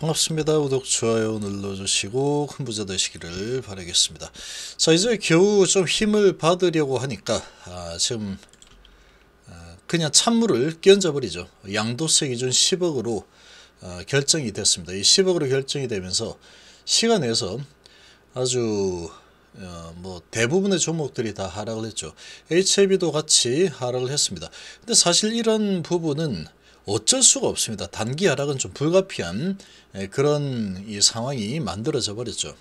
반갑습니다. 구독, 좋아요 눌러주시고 큰 부자 되시기를 바라겠습니다. 자, 이제 겨우 좀 힘을 받으려고 하니까 지금 그냥 찬물을 끼얹어 버리죠. 양도세 기준 10억으로 결정이 됐습니다. 이 10억으로 결정이 되면서 시간 내에서 아주 뭐 대부분의 종목들이 다 하락을 했죠. HLB도 같이 하락을 했습니다. 근데 사실 이런 부분은 어쩔 수가 없습니다. 단기 하락은 좀 불가피한 그런 이 상황이 만들어져 버렸죠.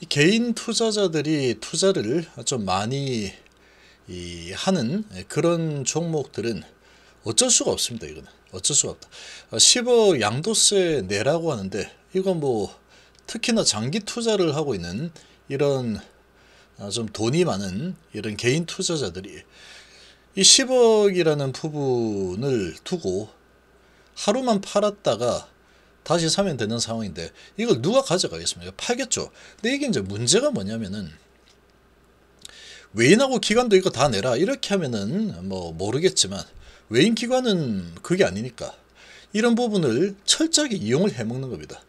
이 개인 투자자들이 투자를 좀 많이 하는 그런 종목들은 어쩔 수가 없습니다. 이거는 어쩔 수가 없다. 10억 양도세 내라고 하는데 이건 뭐 특히나 장기 투자를 하고 있는 이런 좀 돈이 많은 이런 개인 투자자들이 이 10억이라는 부분을 두고 하루만 팔았다가 다시 사면 되는 상황인데 이걸 누가 가져가겠습니까? 팔겠죠. 근데 이게 이제 문제가 뭐냐면은 외인하고 기관도 이거 다 내라 이렇게 하면은 뭐 모르겠지만 외인 기관은 그게 아니니까 이런 부분을 철저하게 이용을 해먹는 겁니다.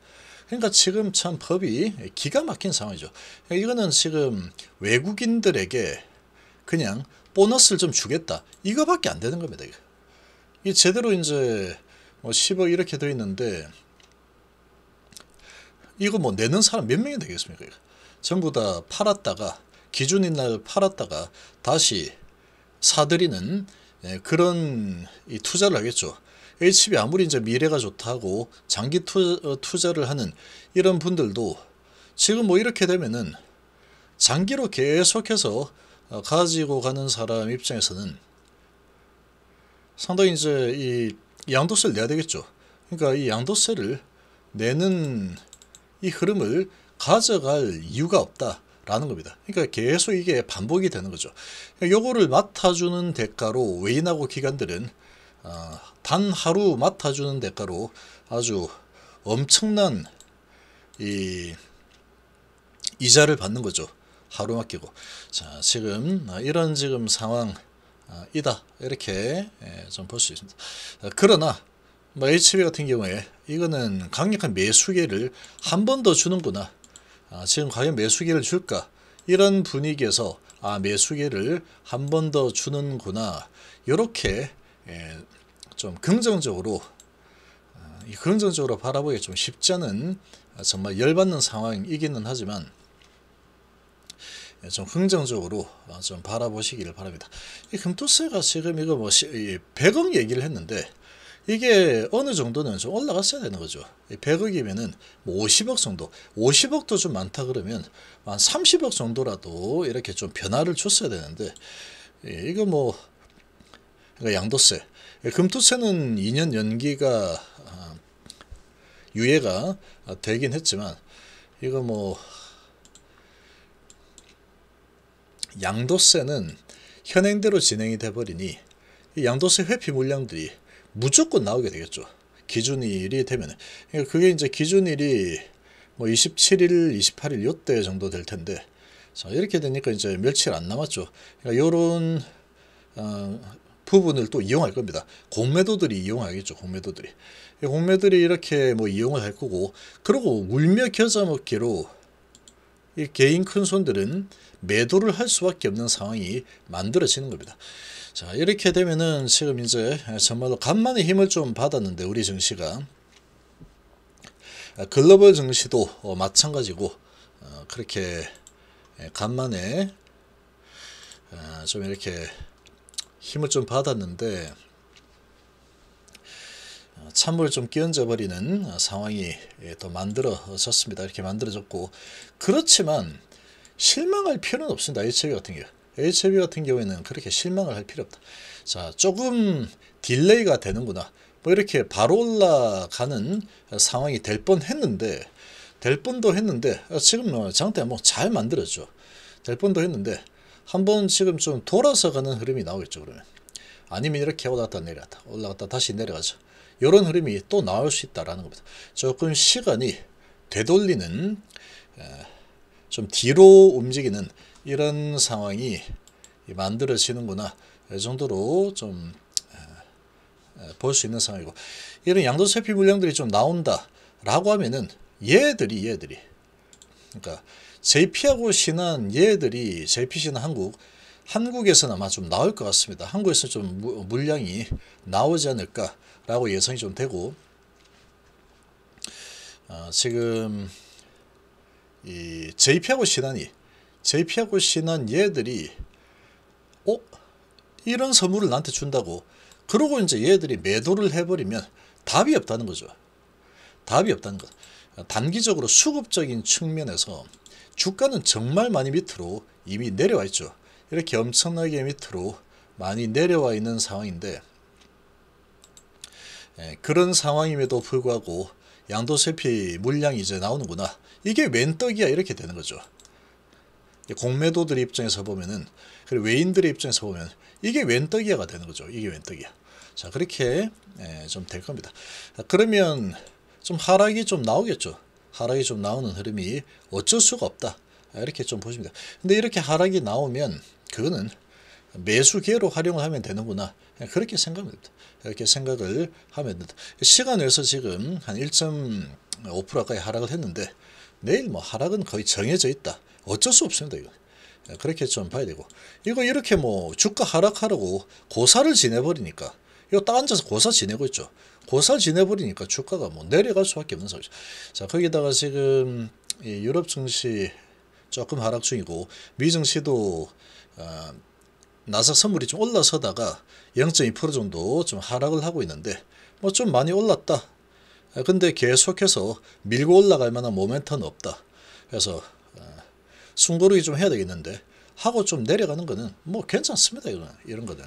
그러니까 지금 참 법이 기가 막힌 상황이죠. 이거는 지금 외국인들에게 그냥 보너스를 좀 주겠다 이거밖에 안 되는 겁니다. 이게 제대로 이제 뭐 10억 이렇게 되어 있는데 이거 뭐 내는 사람 몇 명이 되겠습니까? 전부 다 팔았다가 기준인 날 팔았다가 다시 사들이는 그런 투자를 하겠죠. HB 아무리 이제 미래가 좋다고 장기 투자를 하는 이런 분들도 지금 뭐 이렇게 되면은 장기로 계속해서 가지고 가는 사람 입장에서는 상당히 이제 이 양도세를 내야 되겠죠. 그러니까 이 양도세를 내는 이 흐름을 가져갈 이유가 없다라는 겁니다. 그러니까 계속 이게 반복이 되는 거죠. 요거를 맡아주는 대가로 외인하고 기관들은 단 하루 맡아주는 대가로 아주 엄청난 이자를 받는 거죠. 하루 맡기고. 자, 지금 이런 지금 상황이다 이렇게 좀 볼 수 있습니다. 그러나 뭐 HB 같은 경우에 이거는 강력한 매수기를 한 번 더 주는구나. 지금 과연 매수기를 줄까? 이런 분위기에서 매수기를 한 번 더 주는구나. 이렇게 좀 긍정적으로 바라보기 좀 쉽지 않은 정말 열받는 상황이기는 하지만 좀 긍정적으로 좀 바라보시기를 바랍니다. 이 금토세가 지금 이거 뭐 100억 얘기를 했는데 이게 어느 정도는 좀 올라갔어야 되는 거죠. 100억이면은 뭐 50억 정도, 50억도 좀 많다 그러면 한 30억 정도라도 이렇게 좀 변화를 줬어야 되는데 이거 뭐 양도세, 금토세는 2년 연기가 유예가 되긴 했지만 이거 뭐 양도세는 현행대로 진행이 돼 버리니 이 양도세 회피 물량들이 무조건 나오게 되겠죠. 기준일이 되면. 그러니까 그게 이제 기준일이 뭐 27일, 28일 요때 정도 될 텐데, 자, 이렇게 되니까 이제 며칠 안 남았죠. 그러니까 요런 부분을 또 이용할 겁니다. 공매도들이 이용하겠죠. 공매들이 이렇게 뭐 이용을 할 거고, 그리고 울며 겨자 먹기로 이 개인 큰 손들은 매도를 할 수밖에 없는 상황이 만들어지는 겁니다. 자, 이렇게 되면은 지금 이제 정말로 간만에 힘을 좀 받았는데 우리 증시가 글로벌 증시도 마찬가지고 그렇게 간만에 좀 이렇게 힘을 좀 받았는데 찬물을 좀 끼얹어 버리는 상황이 또 만들어졌습니다. 이렇게 만들어졌고, 그렇지만 실망할 필요는 없습니다. HLB 같은 경우에는 그렇게 실망을 할 필요 없다. 자, 조금 딜레이가 되는구나. 뭐 이렇게 바로 올라가는 상황이 될 뻔했는데, 지금 장대 뭐 잘 만들었죠. 될 뻔도 했는데 한번 지금 좀 돌아서 가는 흐름이 나오겠죠. 그러면 아니면 이렇게 올라갔다 다시 내려가죠. 이런 흐름이 또 나올 수 있다라는 겁니다. 조금 시간이 되돌리는 좀 뒤로 움직이는 이런 상황이 만들어지는구나. 이 정도로 좀 볼 수 있는 상황이고, 이런 양도세피 물량들이 좀 나온다라고 하면은 얘들이 그러니까 JP하고 신한 얘들이 JP 신한 한국에서는 아마 좀 나올 것 같습니다. 한국에서 좀 물량이 나오지 않을까라고 예상이 좀 되고, 지금 이 JP하고 신한 얘들이 이런 선물을 나한테 준다고 그러고 이제 얘들이 매도를 해버리면 답이 없다는 거죠. 답이 없다는 것. 단기적으로 수급적인 측면에서 주가는 정말 많이 밑으로 이미 내려와 있죠. 이렇게 엄청나게 밑으로 많이 내려와 있는 상황인데, 그런 상황임에도 불구하고 양도세피 물량이 이제 나오는구나, 이게 웬 떡이야, 이렇게 되는 거죠. 공매도들 입장에서 보면은, 그리고 외인들의 입장에서 보면 이게 웬 떡이야가 되는 거죠. 이게 웬 떡이야. 자, 그렇게 좀 될 겁니다. 그러면 좀 하락이 좀 나오겠죠. 하락이 좀 나오는 흐름이 어쩔 수가 없다, 이렇게 좀 보십니다. 근데 이렇게 하락이 나오면 그거는 매수 기회로 활용을 하면 되는구나, 그렇게 생각합니다. 이렇게 생각을 하면 된다. 시간에서 지금 한 1.5%까지 하락을 했는데, 내일 뭐 하락은 거의 정해져 있다, 어쩔 수 없습니다. 이거 그렇게 좀 봐야 되고, 이거 이렇게 뭐 주가 하락하라고 고사를 지내버리니까, 이거 딱 앉아서 고사 지내고 있죠. 고사 지내버리니까 주가가 뭐 내려갈 수밖에 없는 상황이죠. 자, 거기다가 지금 유럽 증시 조금 하락 중이고, 미 증시도 나스닥 선물이 좀 올라서다가 0.2% 정도 좀 하락을 하고 있는데, 뭐 좀 많이 올랐다. 근데 계속해서 밀고 올라갈 만한 모멘텀은 없다. 그래서 숨고르기 좀 해야 되겠는데, 하고 좀 내려가는 거는 뭐 괜찮습니다. 이런 거는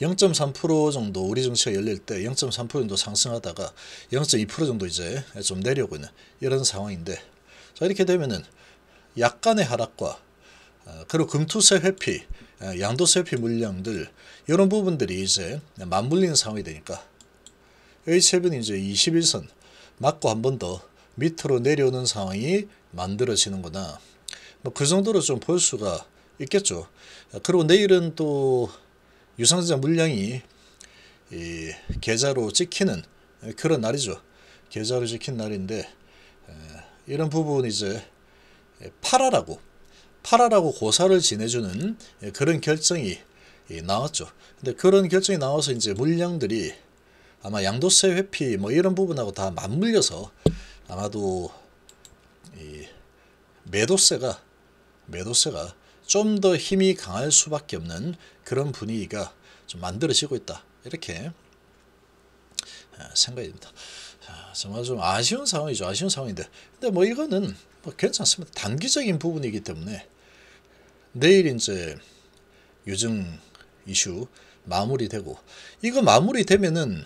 0.3% 정도 우리 증시가 열릴 때 0.3% 정도 상승하다가 0.2% 정도 이제 좀 내려오고 있는 이런 상황인데, 자, 이렇게 되면은 약간의 하락과 그리고 금투세 회피, 양도세 회피 물량들, 이런 부분들이 이제 맞물리는 상황이 되니까 H7은 이제 21선 맞고 한 번 더 밑으로 내려오는 상황이 만들어지는구나, 뭐 그 정도로 좀 볼 수가 있겠죠. 그리고 내일은 또 유상증자 물량이 이 계좌로 찍히는 그런 날이죠. 계좌로 찍힌 날인데, 이런 부분이 이제 팔아라고 고사를 지내주는 그런 결정이 나왔죠. 근데 그런 결정이 나와서 이제 물량들이 아마 양도세 회피 뭐 이런 부분하고 다 맞물려서 아마도 이 매도세가 좀 더 힘이 강할 수밖에 없는 그런 분위기가 좀 만들어지고 있다, 이렇게 생각이 듭니다. 정말 좀 아쉬운 상황이죠. 아쉬운 상황인데, 근데 뭐 이거는 뭐 괜찮습니다. 단기적인 부분이기 때문에 내일 이제 유증 이슈 마무리되고, 이거 마무리되면은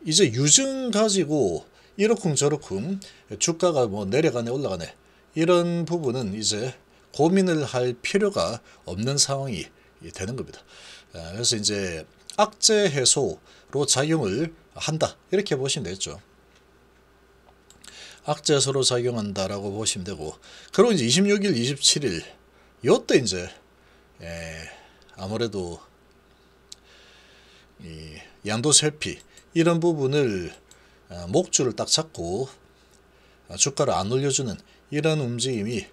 이제 유증 가지고 이러쿵 저러쿵 주가가 뭐 내려가네 올라가네 이런 부분은 이제 고민을 할 필요가 없는 상황이 되는 겁니다. 그래서 이제 악재 해소로 작용을 한다, 이렇게 보시면 되겠죠. 악재 해소로 작용한다라고 보시면 되고, 그리고 이제 26일, 27일 요때 이제 아무래도 이 양도세 회피 이런 부분을 목줄을 딱 잡고 주가를 안 올려주는 이런 움직임이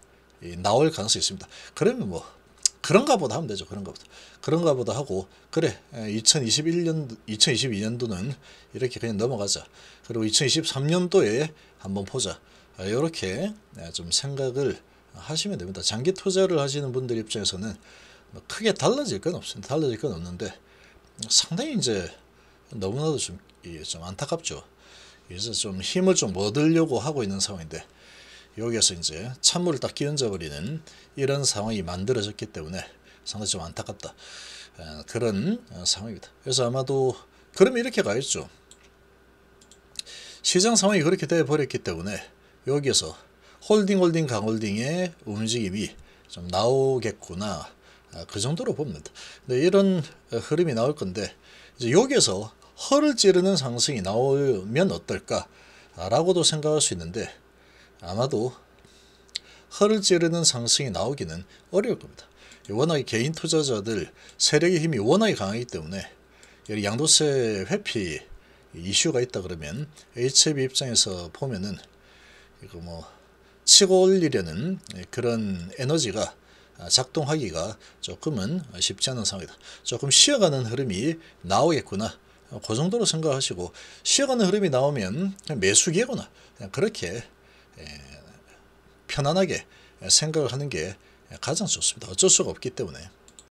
나올 가능성이 있습니다. 그러면 뭐 그런가 보다 하면 되죠. 그런가 보다 하고, 그래 2022년도는 이렇게 그냥 넘어가자, 그리고 2023년도에 한번 보자, 이렇게 좀 생각을 하시면 됩니다. 장기 투자를 하시는 분들 입장에서는 크게 달라질 건 없습니다. 달라질 건 없는데, 상당히 이제 너무나도 좀 안타깝죠. 그래서 좀 힘을 좀 얻으려고 하고 있는 상황인데, 여기에서 이제 찬물을 딱 끼얹어 버리는 이런 상황이 만들어졌기 때문에 상당히 좀 안타깝다, 그런 상황입니다. 그래서 아마도 그러면 이렇게 가겠죠. 시장 상황이 그렇게 돼 버렸기 때문에 여기에서 홀딩 강홀딩의 움직임이 좀 나오겠구나, 그 정도로 봅니다. 근데 이런 흐름이 나올 건데, 이제 여기에서 허를 찌르는 상승이 나오면 어떨까 라고도 생각할 수 있는데, 아마도 허를 찌르는 상승이 나오기는 어려울 겁니다. 워낙에 개인 투자자들 세력의 힘이 워낙에 강하기 때문에 양도세 회피 이슈가 있다 그러면 HLB 입장에서 보면은 이거 뭐 치고 올리려는 그런 에너지가 작동하기가 조금은 쉽지 않은 상황이다. 조금 쉬어가는 흐름이 나오겠구나. 그 정도로 생각하시고, 쉬어가는 흐름이 나오면 그냥 매수기거나 그냥 그렇게 편안하게 생각을 하는 게 가장 좋습니다. 어쩔 수가 없기 때문에.